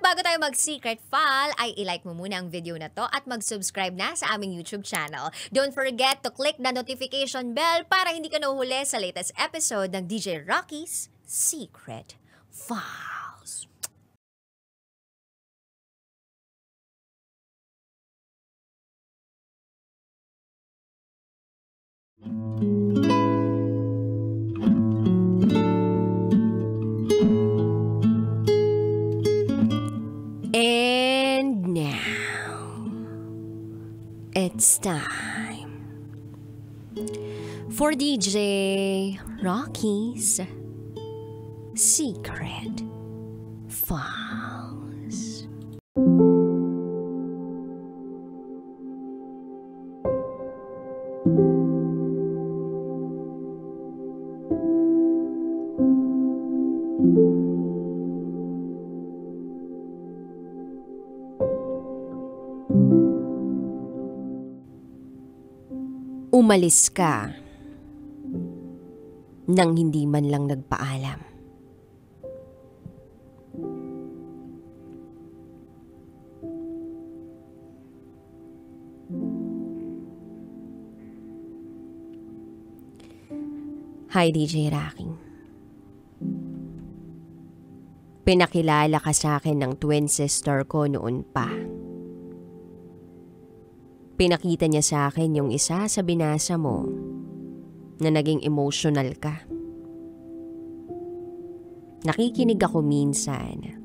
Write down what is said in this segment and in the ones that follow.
bago tayo mag-secret file, ay ilike mo muna ang video na to at mag-subscribe na sa aming YouTube channel. Don't forget to click the notification bell para hindi ka nahuhuli sa latest episode ng DJ Rocky's Secret Files. And now, it's time for DJ Rocky's Secret Files. Umalis ka nang hindi man lang nagpaalam. Hi, DJ Rocky. Pinakilala ka sa akin ng twin sister ko noon pa. Pinakita niya sa akin yung isa sa binasa mo na naging emotional ka. Nakikinig ako minsan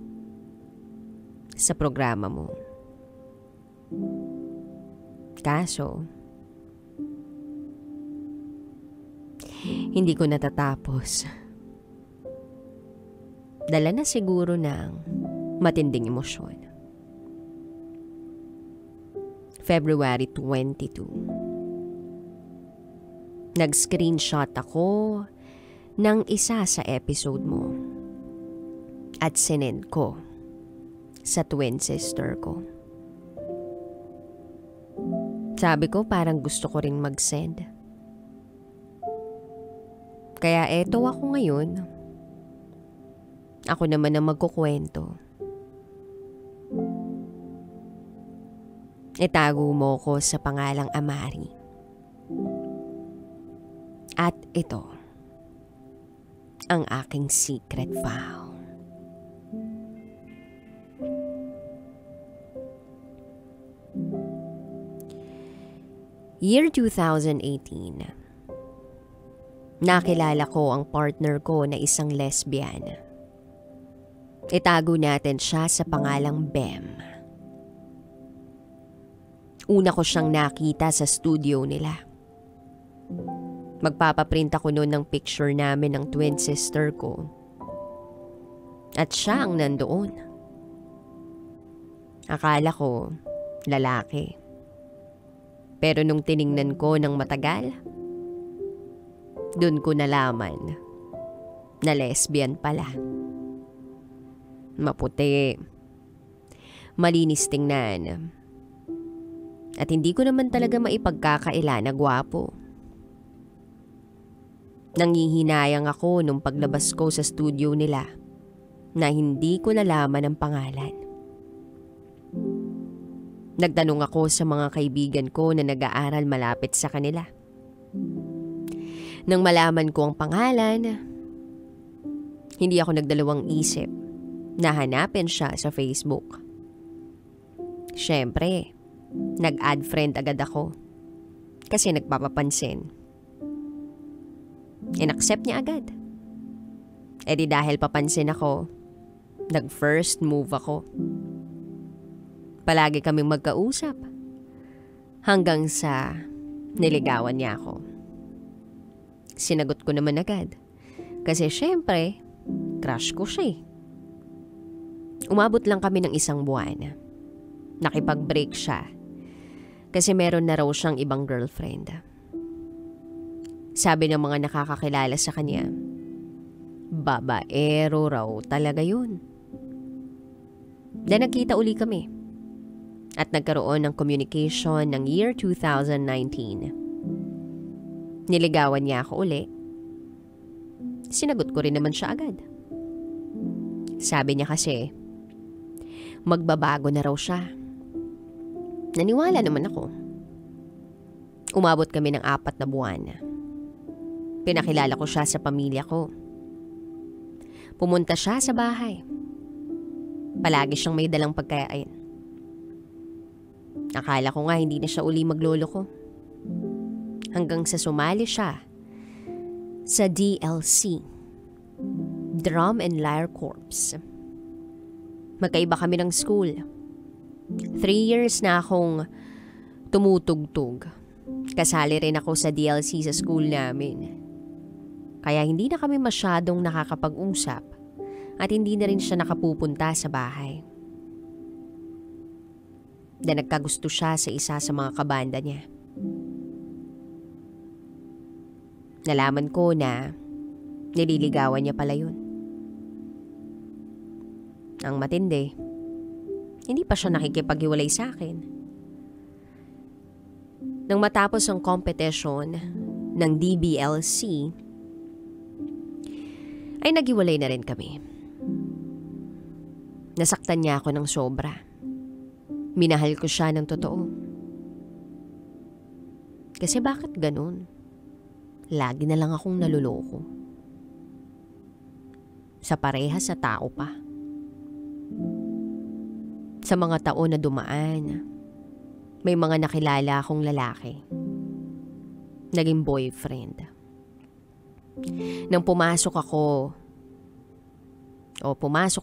sa programa mo. Kaso, hindi ko natatapos. Dala na siguro ng matinding emosyon. February 22. Nag-screenshot ako ng isa sa episode mo at sinend ko sa twin sister ko. Sabi ko parang gusto ko rin mag-send. Kaya eto ako ngayon. Ako naman ang magkukwento. Itago mo ko sa pangalang Amari. At ito ang aking secret file. Year 2018. Nakilala ko ang partner ko na isang lesbian. Itago natin siya sa pangalang Bem. Una ko siyang nakita sa studio nila. Magpapaprint ako noon ng picture namin ng twin sister ko. At siya ang nandoon. Akala ko, lalaki. Pero nung tiningnan ko ng matagal, dun ko nalaman na lesbian pala. Maputi. Malinis tingnan. At hindi ko naman talaga maipagkakaila na gwapo. Nanghihinayang ako nung paglabas ko sa studio nila na hindi ko nalaman ang pangalan. Nagtanong ako sa mga kaibigan ko na nag-aaral malapit sa kanila. Nang malaman ko ang pangalan, hindi ako nagdalawang isip na hanapin siya sa Facebook. Siyempre, nag-add friend agad ako kasi nagpapapansin. In-accept niya agad. E di dahil papansin ako, nag-first move ako. Palagi kaming magkausap hanggang sa niligawan niya ako. Sinagot ko naman agad kasi syempre, crush ko siya. Umabot lang kami ng 1 buwan. Nakipag-break siya kasi meron na raw siyang ibang girlfriend. Sabi ng mga nakakakilala sa kanya, babaero raw talaga yun. Then nagkita uli kami at nagkaroon ng communication ng year 2019. Niligawan niya ako uli. Sinagot ko rin naman siya agad. Sabi niya kasi, magbabago na raw siya. Naniwala naman ako. Umabot kami ng 4 na buwan. Pinakilala ko siya sa pamilya ko. Pumunta siya sa bahay. Palagi siyang may dalang pagkain. Akala ko nga hindi na siya uli maglolo ko. Hanggang sa sumali siya sa DLC, Drum and Lyre Corps. Magkaiba kami ng school. 3 years na akong tumutugtog. Kasali rin ako sa DLC sa school namin. Kaya hindi na kami masyadong nakakapag-usap at hindi na rin siya nakapupunta sa bahay. Na nagkagusto siya sa isa sa mga kabanda niya. Nalaman ko na nililigawan niya pala yun. Ang matindi, hindi pa siya nakikipaghiwalay sa akin. Nang matapos ang competition ng DBLC, ay naghiwalay na rin kami. Nasaktan niya ako ng sobra. Minahal ko siya ng totoo. Kasi bakit ganun? Lagi na lang akong naluloko. Sa parehas sa tao pa. Sa mga taon na dumaan, may mga nakilala akong lalaki. Naging boyfriend. Nang pumasok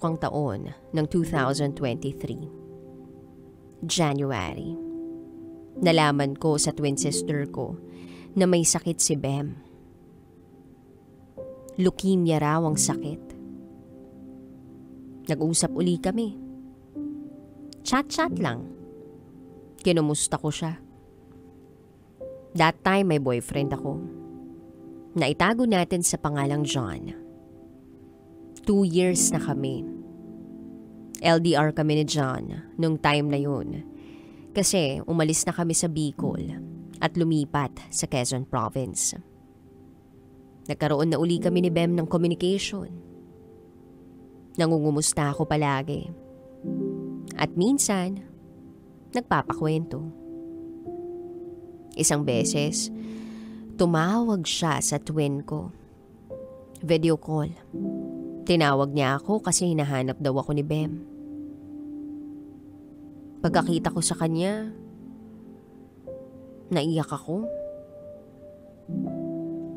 ang taon ng 2023. January. Nalaman ko sa twin sister ko na may sakit si Bem. Leukemia raw ang sakit. Nag-usap uli kami. Chat-chat lang. Kinumusta ko siya. That time may boyfriend ako. Naitago natin sa pangalang John. 2 years na kami. LDR kami ni John nung time na yun. Kasi umalis na kami sa Bicol at lumipat sa Quezon Province. Nagkaroon na uli kami ni Bem ng communication. Nangungumusta ako palagi. At minsan, nagpapakwento. Isang beses, tumawag siya sa twin ko. Video call. Tinawag niya ako kasi hinahanap daw ako ni Bem. Pagkakita ko sa kanya, naiyak ako.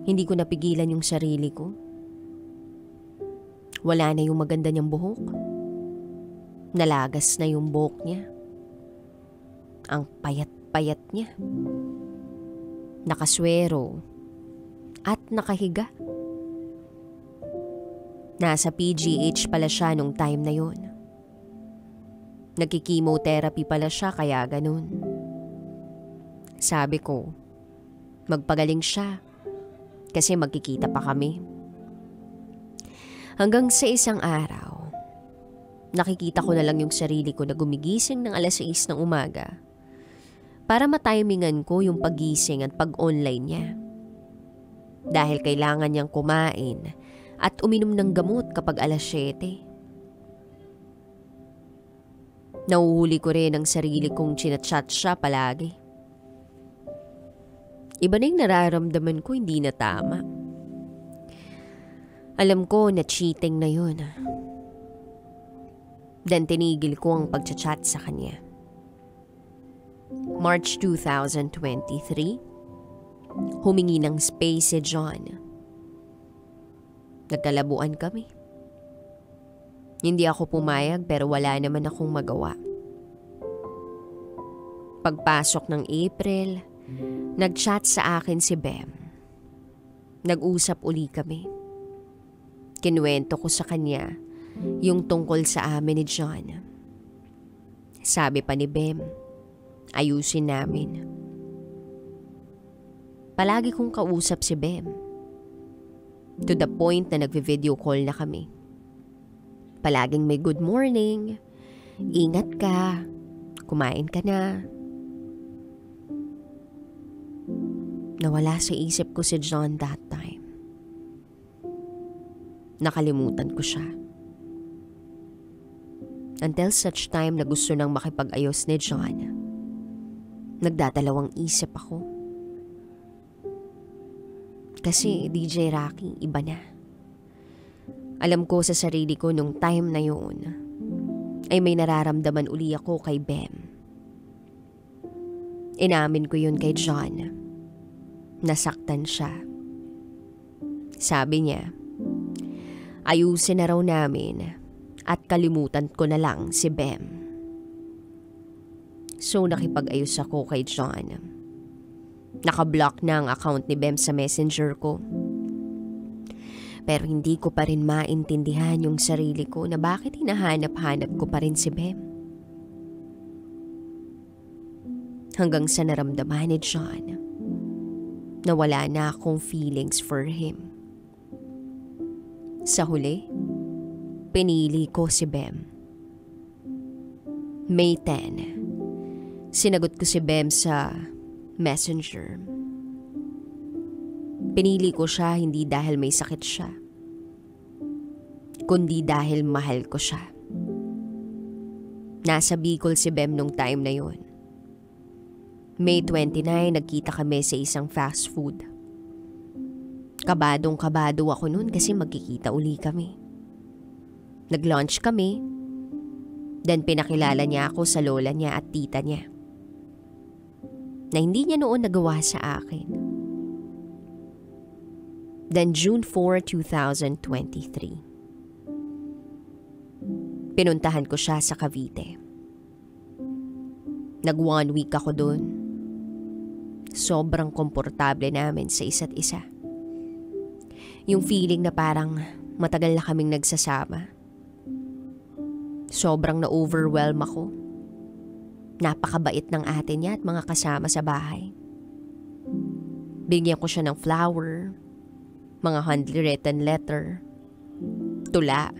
Hindi ko napigilan yung sarili ko. Wala na yung maganda niyang buhok. Nalagas na yung buhok niya. Ang payat-payat niya. Nakaswero at nakahiga. Nasa PGH pala siya nung time na yun. Nagki-chemotherapy pala siya kaya ganun. Sabi ko, magpagaling siya kasi magkikita pa kami. Hanggang sa isang araw, nakikita ko na lang yung sarili ko na gumigising ng 6:00 ng umaga para matimingan ko yung pagising at pag-online niya. Dahil kailangan niyang kumain at uminom ng gamot kapag 7:00. Nauhuli ko rin ang sarili kong chinachat siya palagi. Iba na yung nararamdaman ko, hindi na tama. Alam ko na cheating na yun. Then tinigil ko ang pagchat sa kanya. March 2023, humingi ng space si John. Nagkalabuan kami. Hindi ako pumayag pero wala naman akong magawa. Pagpasok ng April, nag-chat sa akin si Bem. Nag-usap uli kami. Kinuwento ko sa kanya yung tungkol sa amin ni John. Sabi pa ni Bem, ayusin namin. Palagi kong kausap si Bem. To the point na nagvi-video call na kami. Palaging may good morning, ingat ka, kumain ka na. Nawala sa isip ko si John that time. Nakalimutan ko siya. Until such time na gusto nang makipag-ayos ni John. Nagdadalawang isip ako. Kasi DJ Rocky, iba na. Alam ko sa sarili ko nung time na yun ay may nararamdaman uli ako kay Bem. Inamin ko yun kay John. Nasaktan siya. Sabi niya, ayusin na raw namin at kalimutan ko na lang si Bem. So nakipag-ayos ako kay John. Nakablock na ang account ni Bem sa messenger ko. Pero hindi ko pa rin maintindihan yung sarili ko na bakit hinahanap-hanap ko pa rin si Bem. Hanggang sa naramdaman ni John na wala na akong feelings for him. Sa huli, pinili ko si Bem. May 10. Sinagot ko si Bem sa messenger. Pinili ko siya hindi dahil may sakit siya, kundi dahil mahal ko siya. Nasa Bicol si Bem nung time na yun. May 29, nagkita kami sa isang fast food. Kabadong-kabado ako nun kasi magkikita uli kami. Nag-lunch kami, then pinakilala niya ako sa lola niya at tita niya na hindi niya noon nagawa sa akin. Then June 4, 2023. Pinuntahan ko siya sa Cavite. Nag 1 week ako dun. Sobrang komportable namin sa isa't isa. Yung feeling na parang matagal na kaming nagsasama. Sobrang na-overwhelm ako. Napakabait ng ate niya at mga kasama sa bahay. Bigyan ko siya ng flower, mga handwritten letter, tula.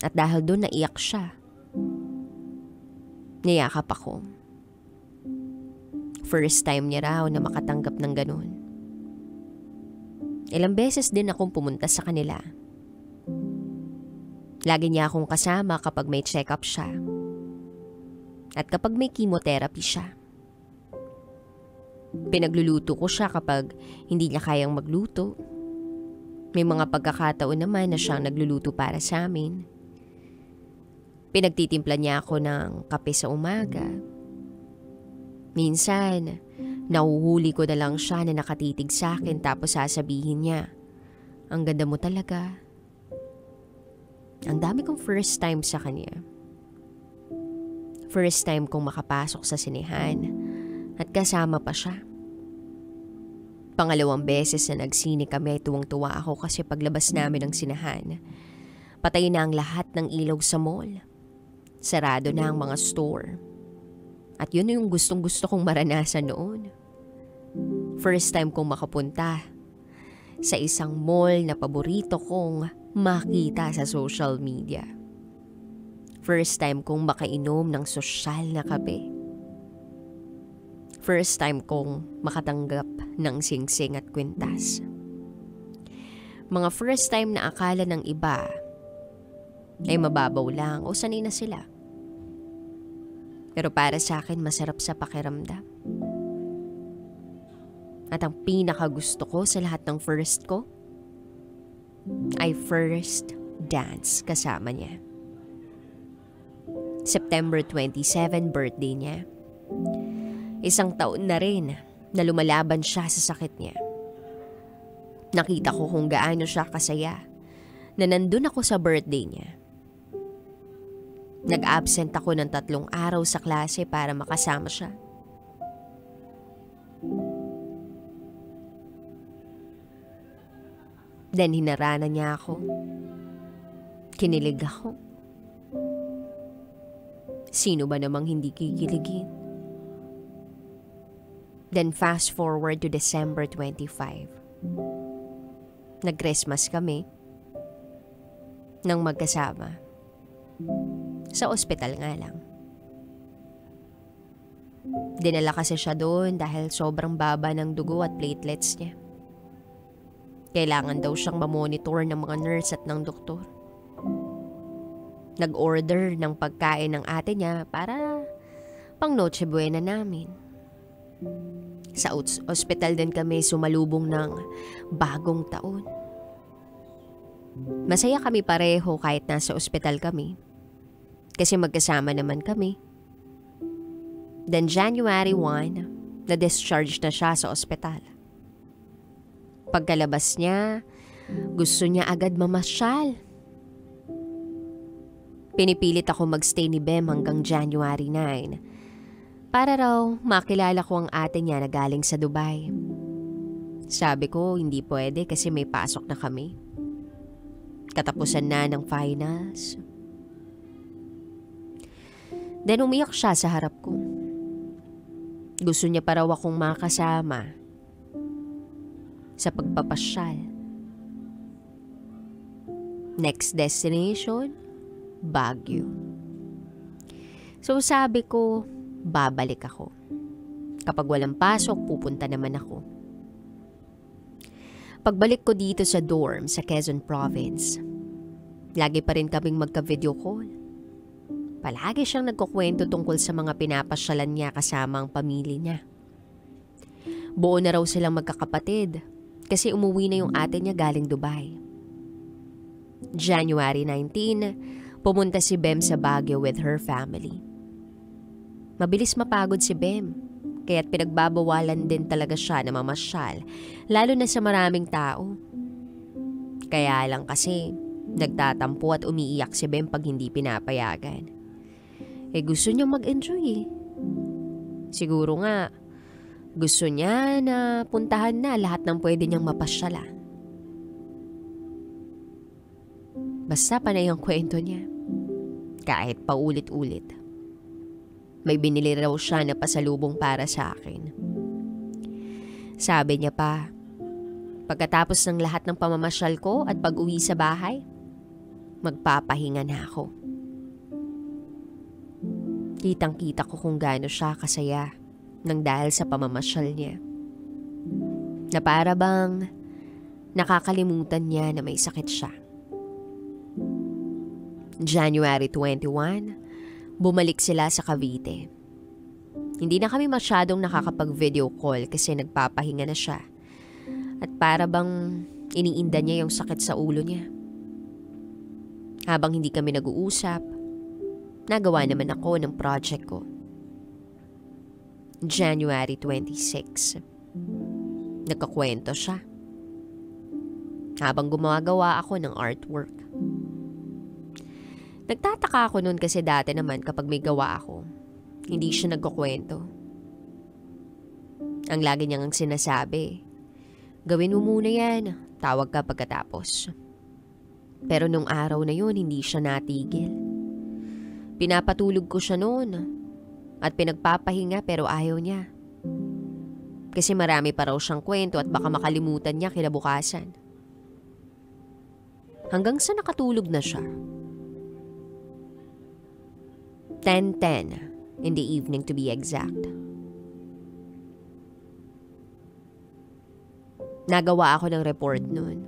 At dahil doon naiyak siya, niyakap ako. First time niya raw na makatanggap ng ganun. Ilang beses din akong pumunta sa kanila. Lagi niya akong kasama kapag may check-up siya. At kapag may chemotherapy siya. Pinagluluto ko siya kapag hindi niya kayang magluto. May mga pagkakataon naman na siyang nagluluto para sa amin. Pinagtitimpla niya ako ng kape sa umaga. Minsan, nahuhuli ko na lang siya na nakatitig sa akin tapos sasabihin niya, "Ang ganda mo talaga." Ang dami kong first time sa kanya. First time kong makapasok sa sinehan at kasama pa siya. Pangalawang beses na nagsine kami ay tuwang-tuwa ako kasi paglabas namin ng sinehan, patay na ang lahat ng ilaw sa mall. Sarado na ang mga store. At yun yung gustong-gusto kong maranasan noon. First time kong makapunta sa isang mall na paborito kong makita sa social media. First time kong makainom ng sosyal na kape. First time kong makatanggap ng singsing at kwintas. Mga first time na akala ng iba ay mababaw lang o sanay na sila. Pero para sa akin masarap sa pakiramdam. At ang pinakagusto ko sa lahat ng first ko ay first dance kasama niya. September 27, birthday niya. Isang taon na rin na lumalaban siya sa sakit niya. Nakita ko kung gaano siya kasaya na nandun ako sa birthday niya. Nag-absent ako ng 3 araw sa klase para makasama siya. Then hinarana niya ako. Kinilig ako. Sino ba namang hindi kikiligin? Then fast forward to December 25. Nag-Christmas kami nang magkasama. Sa ospital nga lang. Dinala kasi siya doon dahil sobrang baba ng dugo at platelets niya. Kailangan daw siyang mamonitor ng mga nurse at ng doktor. Nag-order ng pagkain ng ate niya para pang Noche Buena namin. Sa ospital din kami sumalubong ng bagong taon. Masaya kami pareho kahit nasa ospital kami. Kasi magkasama naman kami. Then January 1, na-discharge na siya sa ospital. Pagkalabas niya, gusto niya agad mamasyal. Pinipilit ako magstay ni Bem hanggang January 9 para raw makilala ko ang ate niya na galing sa Dubai. Sabi ko hindi pwede kasi may pasok na kami. Katapusan na ng finals. Then umiyak siya sa harap ko. Gusto niya pa raw akong makasama sa pagpapasyal. Next destination, Baguio. So sabi ko, babalik ako. Kapag walang pasok, pupunta naman ako. Pagbalik ko dito sa dorm sa Quezon Province, lagi pa rin kaming magka-video call. Palagi siyang nagkukwento tungkol sa mga pinapasyalan niya kasama ang pamilya niya. Buo na raw silang magkakapatid kasi umuwi na yung ate niya galing Dubai. January 19, pumunta si Bem sa Baguio with her family. Mabilis mapagod si Bem, kaya't pinagbabawalan din talaga siya na mamasyal, lalo na sa maraming tao. Kaya lang kasi, nagtatampo at umiiyak si Bem pag hindi pinapayagan. Gusto niyang mag-enjoy eh. Siguro nga, gusto niya na puntahan na lahat ng pwede niyang mapasyalan. Basta panay ang kwento niya. Kahit paulit-ulit. May binili raw siya na pasalubong para sa akin. Sabi niya pa, pagkatapos ng lahat ng pamamasyal ko at pag-uwi sa bahay, magpapahinga na ako. Kitang-kita ko kung gaano siya kasaya nang dahil sa pamamasyal niya. Na para bang nakakalimutan niya na may sakit siya. January 21, bumalik sila sa Cavite. Hindi na kami masyadong nakakapag-video call kasi nagpapahinga na siya. At para bang iniinda niya yung sakit sa ulo niya. Habang hindi kami nag-uusap, nagawa naman ako ng project ko. January 26, nagkakwento siya. Habang gumagawa ako ng artwork. Nagtataka ako noon kasi dati naman kapag may gawa ako, hindi siya nagkukwento. Ang lagi niyang sinasabi, gawin mo muna yan, tawag ka pagkatapos. Pero nung araw na yun, hindi siya natigil. Pinapatulog ko siya noon at pinagpapahinga pero ayaw niya. Kasi marami pa raw siyang kwento at baka makalimutan niya kinabukasan. Hanggang sa nakatulog na siya. 10:10 in the evening to be exact. Nagawa ako ng report noon.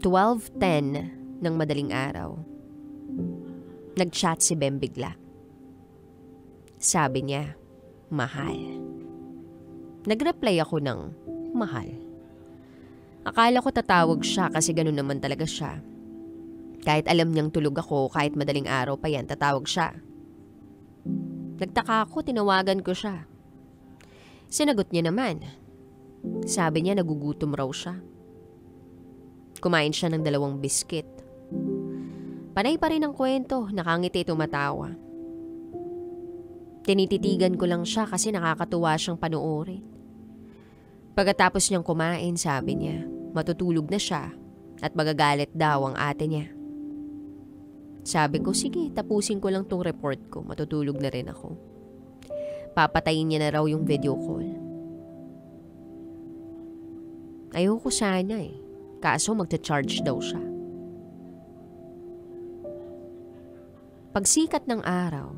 12:10 ng madaling araw. Nag-chat si Bem bigla. Sabi niya, mahal. Nag-reply ako ng mahal. Akala ko tatawag siya kasi ganun naman talaga siya. Kahit alam niyang tulog ako, kahit madaling araw pa yan, tatawag siya. Nagtaka ako, tinawagan ko siya. Sinagot niya naman. Sabi niya nagugutom raw siya. Kumain siya ng 2 biskit. Panay pa rin ang kwento, nakangiti tumatawa. Tinititigan ko lang siya kasi nakakatuwa siyang panoorin. Pagkatapos niyang kumain, sabi niya, matutulog na siya at magagalit daw ang ate niya. Sabi ko, sige, tapusin ko lang tong report ko. Matutulog na rin ako. Papatayin niya na raw yung video call. Ayoko sana eh. Kaso magta-charge daw siya. Pagsikat ng araw,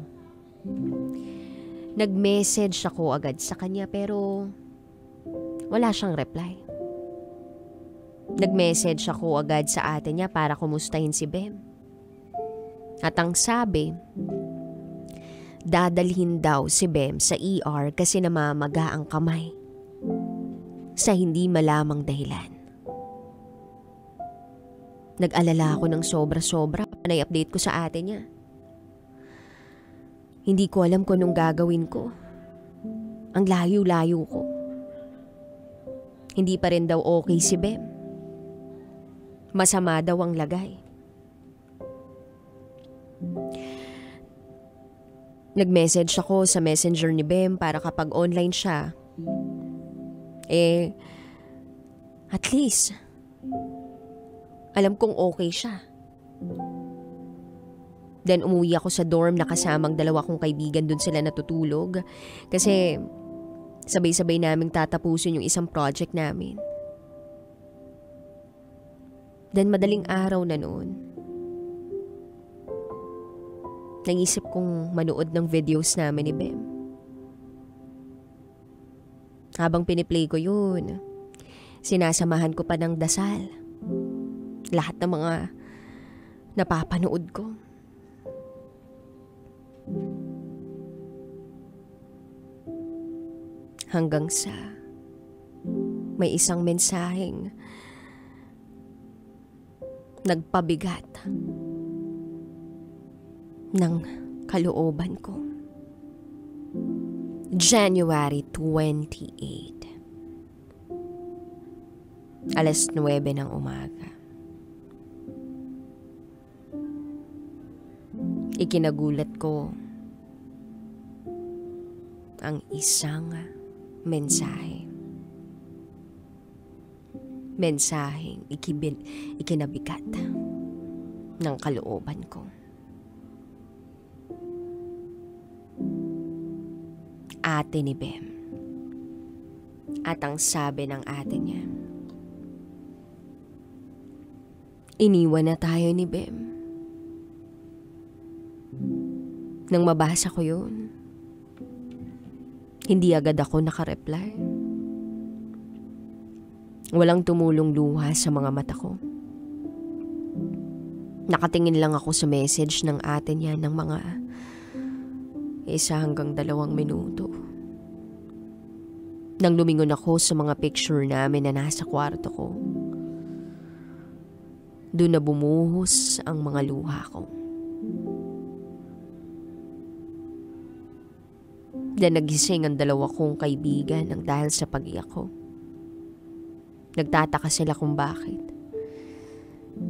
nag-message ako agad sa kanya pero wala siyang reply. Nag-message ako agad sa ate niya para kumustahin si Bem. At ang sabi, dadalhin daw si Bem sa ER kasi namamaga ang kamay sa hindi malamang dahilan. Nag-alala ako ng sobra-sobra. Panay-update ko sa ate niya. Hindi ko alam kung anong gagawin ko. Ang layo-layo ko. Hindi pa rin daw okay si Bem. Masama daw ang lagay. Nag-message ako sa messenger ni Bem para kapag online siya, at least, alam kong okay siya. Then umuwi ako sa dorm na kasamang dalawa kong kaibigan, dun sila natutulog. Kasi sabay-sabay naming tatapusin yung isang project namin. Then madaling araw na noon, naisip kong manood ng videos namin ni Bem. Habang piniplay ko yun, sinasamahan ko pa ng dasal lahat ng mga napapanood ko. Hanggang sa may isang mensaheng nagpabigat ng kalooban ko. January 28, 9:00 ng umaga. Ikinagulat ko ang isang mensahe. Mensaheng ikinabigat ng kalooban ko. Ate ni Bem. At ang sabi ng ate niya, iniwan na tayo ni Bem. Nang mabasa ko yun, hindi agad ako nakareply. Walang tumulong luha sa mga mata ko. Nakatingin lang ako sa message ng ate niya ng mga 1 hanggang 2 minuto. Nang lumingon ako sa mga picture namin na nasa kwarto ko, doon na bumuhos ang mga luha ko. Dan nagising ang 2 kong kaibigan ng dahil sa pag-iyak ko. Nagtataka sila kung bakit.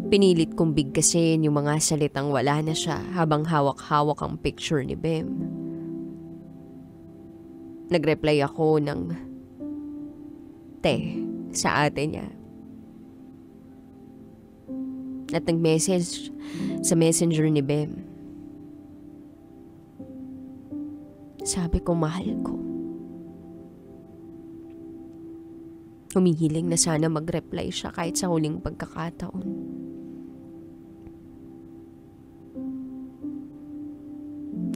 Pinilit kong bigkasin yung mga salitang wala na siya habang hawak-hawak ang picture ni Bem. Nagreply ako ng te sa ate niya. At nag-message sa messenger ni Bem. Sabi ko, mahal ko. Humihiling na sana mag-reply siya kahit sa huling pagkakataon.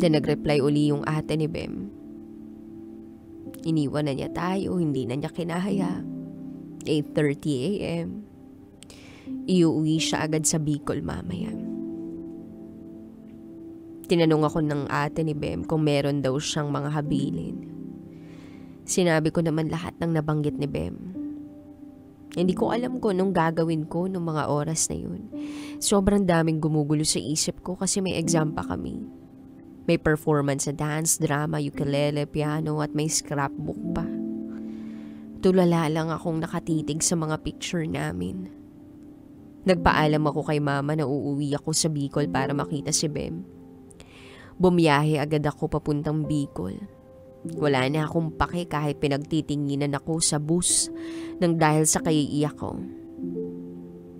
Then nag-reply uli yung ate ni Bem. Iniwan na niya tayo, hindi na niya kinahaya. 8:30 a.m. Iuwi siya agad sa Bicol mamaya. Tinanong ako ng ate ni Bem kung meron daw siyang mga habilin. Sinabi ko naman lahat ng nabanggit ni Bem. Hindi ko alam kung anong gagawin ko nung mga oras na yun. Sobrang daming gumugulo sa isip ko kasi may exam pa kami. May performance sa dance, drama, ukulele, piano at may scrapbook pa. Tulala lang akong nakatitig sa mga picture namin. Nagpaalam ako kay mama na uuwi ako sa Bicol para makita si Bem. Bumiyahe agad ako papuntang Bicol. Wala na akong pake kahit pinagtitinginan ako sa bus nang dahil sa kaiiyak ko.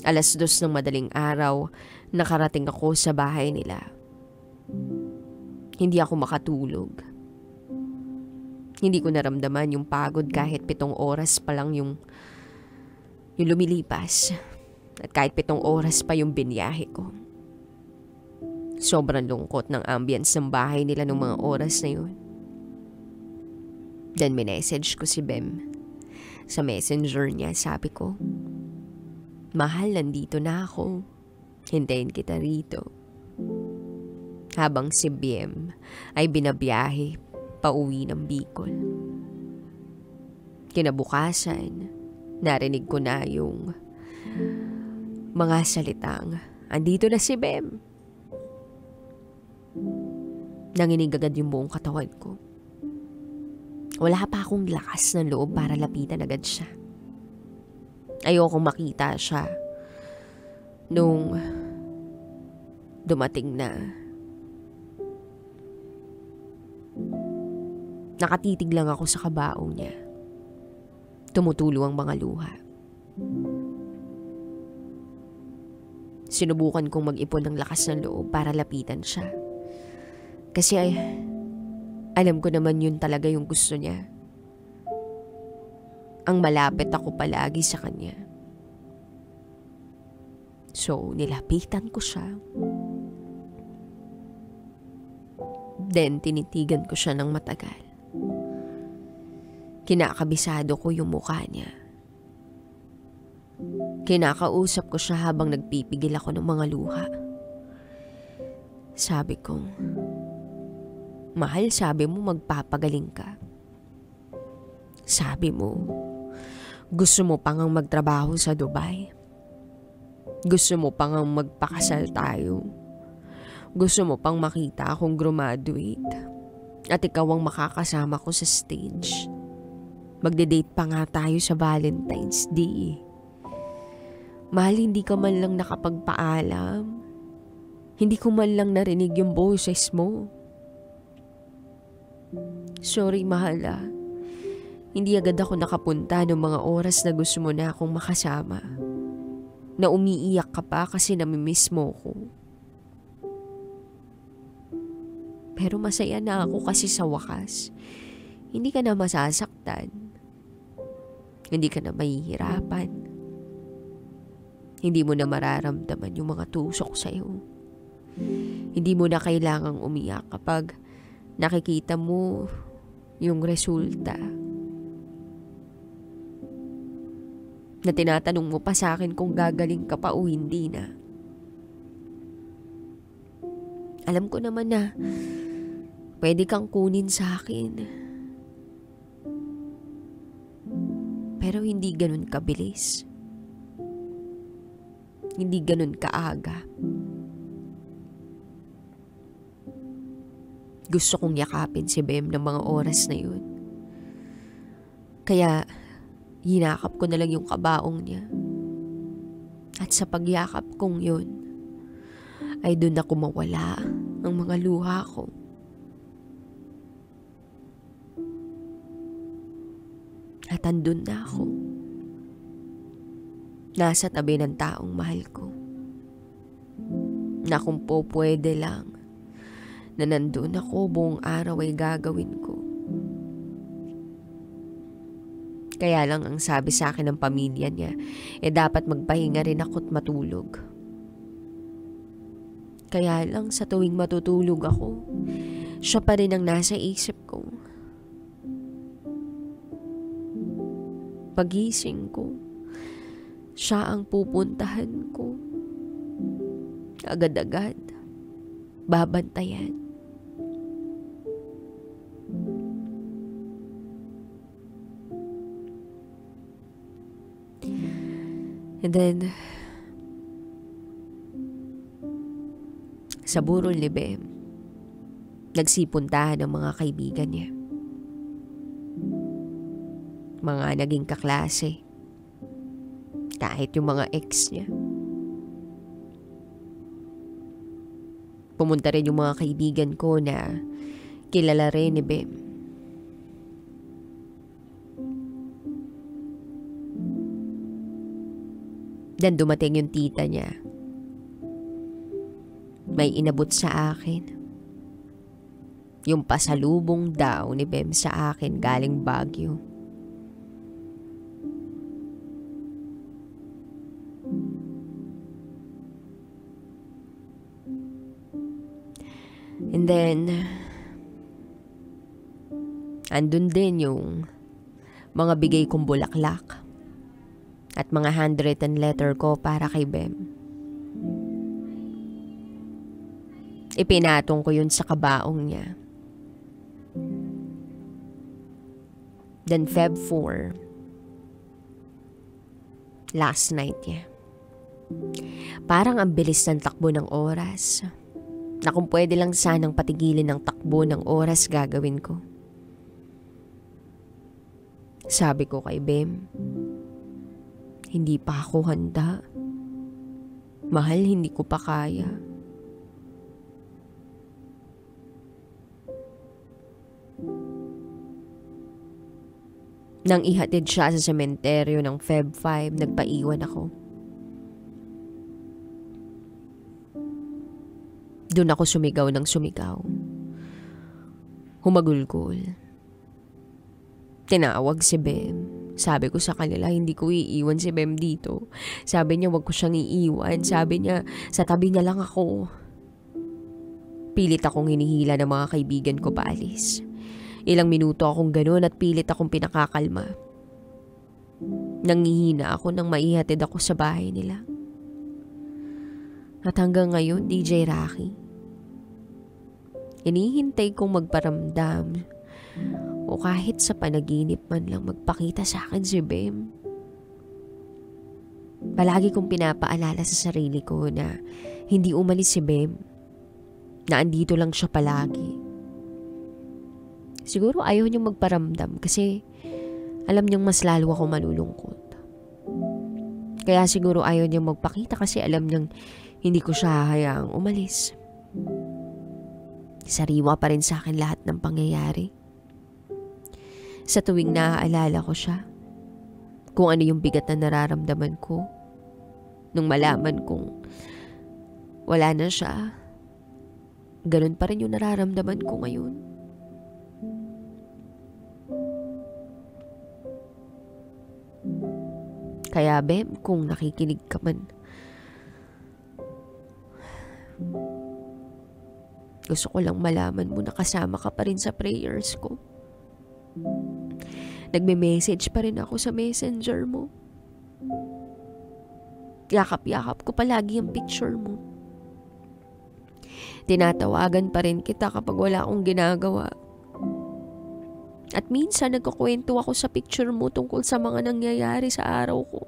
2:00 ng madaling araw, nakarating ako sa bahay nila. Hindi ako makatulog. Hindi ko naramdaman yung pagod kahit 7 oras pa lang yung lumilipas. At kahit 7 oras pa yung binyahe ko. Sobrang lungkot ng ambience ng bahay nila nung mga oras na yun. Then minessage ko si Bem. Sa messenger niya sabi ko, mahal, nandito na ako. Hintayin kita rito. habang si Biem ay binabiyahe pauwi ng Bicol. Kinabukasan, narinig ko na yung mga salitang, "Andito na si Bem." Nanginig agad yung buong katawan ko. Wala pa akong lakas ng loob para lapitan agad siya. Ayokong makita siya nung dumating na. Nakatitig lang ako sa kabaong niya. Tumutulo ang mga luha. Sinubukan kong mag-ipon ng lakas ng loob para lapitan siya. Kasi alam ko naman yun talaga yung gusto niya. Ang malapit ako palagi sa kanya. So, nilapitan ko siya. Then, tinitigan ko siya ng matagal. Kinakabisado ko yung mukha niya. Kinakausap ko siya habang nagpipigil ako ng mga luha. Sabi ko, "Mahal, sabi mo magpapagaling ka. Sabi mo, gusto mo pang magtrabaho sa Dubai. Gusto mo pang magpakasal tayo. Gusto mo pang makita akong graduate. At ikaw ang makakasama ko sa stage. Magde-date pa nga tayo sa Valentine's Day. Mahal, hindi ka man lang nakapagpaalam. Hindi ko man lang narinig yung boses mo. Sorry, mahal ah. Hindi agad ako nakapunta noong mga oras na gusto mo na akong makasama. Na umiiyak ka pa kasi namimiss mo ko. Pero masaya na ako kasi sa wakas, hindi ka na masasaktan. Hindi ka na mahihirapan. Hindi mo na mararamdaman yung mga tusok sa'yo. Hindi mo na kailangang umiyak kapag nakikita mo yung resulta. Na tinatanong mo pa sa akin kung gagaling ka pa o hindi na. Alam ko naman na pwede kang kunin sa akin. Pero hindi ganun kabilis. Hindi ganun kaaga. Gusto kong yakapin si Bem ng mga oras na yun. Kaya hinakap ko na lang yung kabaong niya. At sa pagyakap kong yun, ay doon ako mawala ang mga luha ko. At andun na ako. Nasa tabi ng taong mahal ko. Na kung po pwede lang, na nandun ako buong araw ay gagawin ko. Kaya lang ang sabi sa akin ng pamilya niya, dapat magpahinga rin ako't matulog. Kaya lang sa tuwing matutulog ako, siya pa rin ang nasa isip ko. Pagising ko, siya ang pupuntahan ko. Agad-agad, babantayan. And then, sa burol ni Bem, nagsipuntahan ng mga kaibigan niya. Mga naging kaklase. Kahit yung mga ex niya. Pumunta rin yung mga kaibigan ko na kilala rin ni Bem. Dan dumating yung tita niya. May inabot sa akin. Yung pasalubong daw ni Bem sa akin galing Baguio. And then, andun din yung mga bigay kong bulaklak at mga handwritten letter ko para kay Bem. Ipinatong ko yun sa kabaong niya. Then Feb 4, last night niya. Parang ang bilis ng takbo ng oras. Na kung pwede lang sanang patigilin ng takbo ng oras gagawin ko. Sabi ko kay Bem, hindi pa ako handa. Mahal, hindi ko pa kaya. Nang ihatid siya sa sementeryo ng Feb 5, nagpaiwan ako. Doon ako sumigaw ng sumigaw. Humagulgol. Tinawag si Bem. Sabi ko sa kanila, hindi ko iiwan si Bem dito. Sabi niya, wag ko siyang iiwan. Sabi niya, sa tabi niya lang ako. Pilit akong hinihila ng mga kaibigan ko paalis. Ilang minuto akong ganun at pilit akong pinakakalma. Nangihina ako nang maihatid ako sa bahay nila. At hanggang ngayon, DJ Rocky, inihintay kong magparamdam o kahit sa panaginip man lang magpakita sa akin si Bem. Palagi kong pinapaalala sa sarili ko na hindi umalis si Bem, na andito lang siya palagi. Siguro ayaw niyang magparamdam kasi alam niyang mas lalo ako malulungkot. Kaya siguro ayaw niyang magpakita kasi alam niyang hindi ko siya hahayaang umalis. Sariwa pa rin sa akin lahat ng pangyayari. Sa tuwing naaalala ko siya, kung ano yung bigat na nararamdaman ko, nung malaman kong wala na siya, ganun pa rin yung nararamdaman ko ngayon. Kaya Bem, kung nakikinig ka man, gusto ko lang malaman mo na kasama ka pa rin sa prayers ko. Nagme-message pa rin ako sa messenger mo. Yakap-yakap ko palagi ang picture mo. Tinatawagan pa rin kita kapag wala akong ginagawa. At minsan nagkukwento ako sa picture mo tungkol sa mga nangyayari sa araw ko.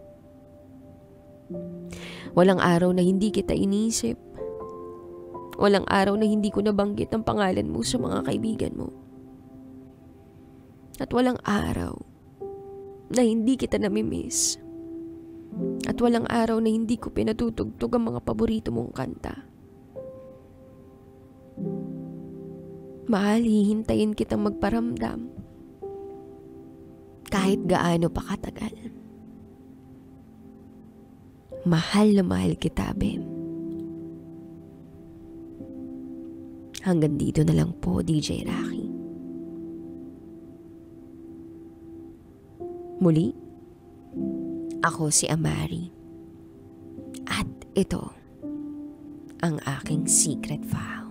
Walang araw na hindi kita inisip. Walang araw na hindi ko nabanggit ang pangalan mo sa mga kaibigan mo. At walang araw na hindi kita namimiss. At walang araw na hindi ko pinatutugtog ang mga paborito mong kanta. Mahal, hihintayin kitang magparamdam. Kahit gaano pa katagal. Mahal na mahal kita, Bem. Hanggang dito na lang po, DJ Rocky. Muli, ako si Amari. At ito ang aking secret vow.